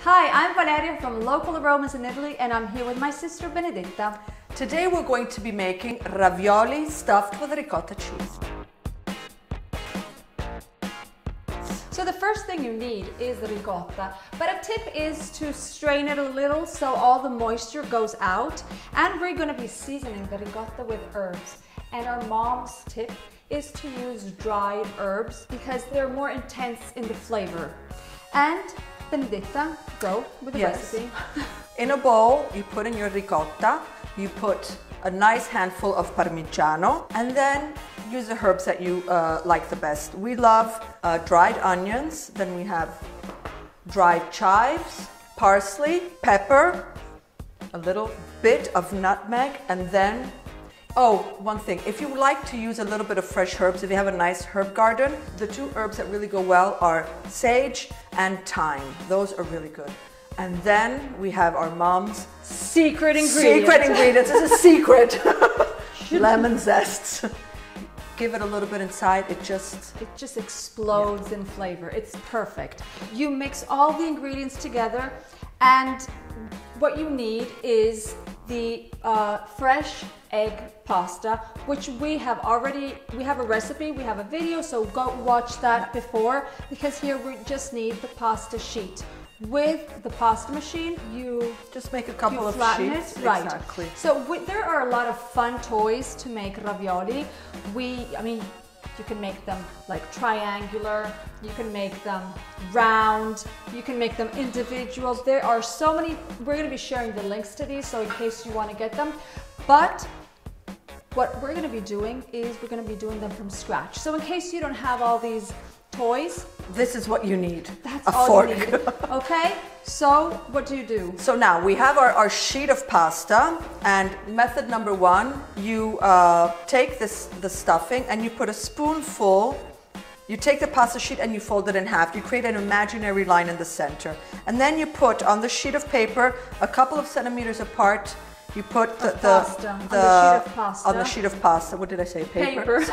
Hi, I'm Valeria from local Aromas in Italy, and I'm here with my sister Benedetta. Today we're going to be making ravioli stuffed with ricotta cheese. So the first thing you need is the ricotta, but a tip is to strain it a little so all the moisture goes out, and we're going to be seasoning the ricotta with herbs. And our mom's tip is to use dried herbs because they're more intense in the flavor. And Benedetta, go with the recipe. In a bowl, you put in your ricotta, you put a nice handful of parmigiano, and then use the herbs that you like the best. We love dried onions, then we have dried chives, parsley, pepper, a little bit of nutmeg, and then, oh, one thing, if you like to use a little bit of fresh herbs, if you have a nice herb garden, the two herbs that really go well are sage and thyme. Those are really good. And then we have our mom's secret ingredient. Secret ingredients. It's a secret. Lemon zests. Give it a little bit inside. It just explodes in flavor. It's perfect. You mix all the ingredients together, and what you need is the fresh egg pasta, which we have a recipe, we have a video, so go watch that before, because here we just need the pasta sheet. With the pasta machine, you just make a couple of sheets. Right. Exactly. So there are a lot of fun toys to make ravioli. You can make them like triangular, you can make them round, you can make them individual. There are so many. We're going to be sharing the links to these, so in case you want to get them. But what we're going to be doing is we're going to be doing them from scratch. So in case you don't have all these toys, this is what you need. That's a all fork. you need. Okay, so what do you do? So now we have our sheet of pasta, and method number one, you take the stuffing and you put a spoonful, you take the pasta sheet and you fold it in half. You create an imaginary line in the center. And then you put on the sheet of paper, a couple of centimeters apart, you put on the sheet of pasta. What did I say? Paper.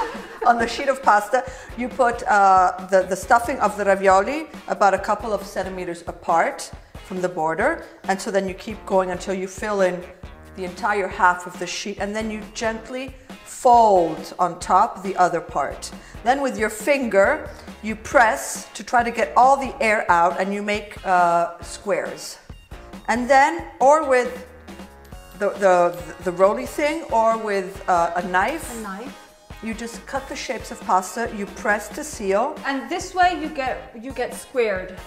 On the sheet of pasta, you put the stuffing of the ravioli about a couple of centimeters apart from the border, and so then you keep going until you fill in the entire half of the sheet, and then you gently fold on top the other part. Then with your finger, you press to try to get all the air out, and you make squares. And then, or with the roly thing, or with a knife. You just cut the shapes of pasta, you press to seal. And this way you get squared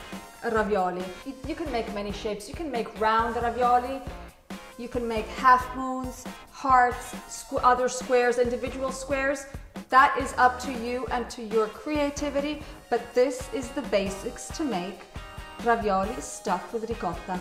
ravioli. You can make many shapes. You can make round ravioli, you can make half moons, hearts, other squares, individual squares. That is up to you and to your creativity, but this is the basics to make ravioli stuffed with ricotta.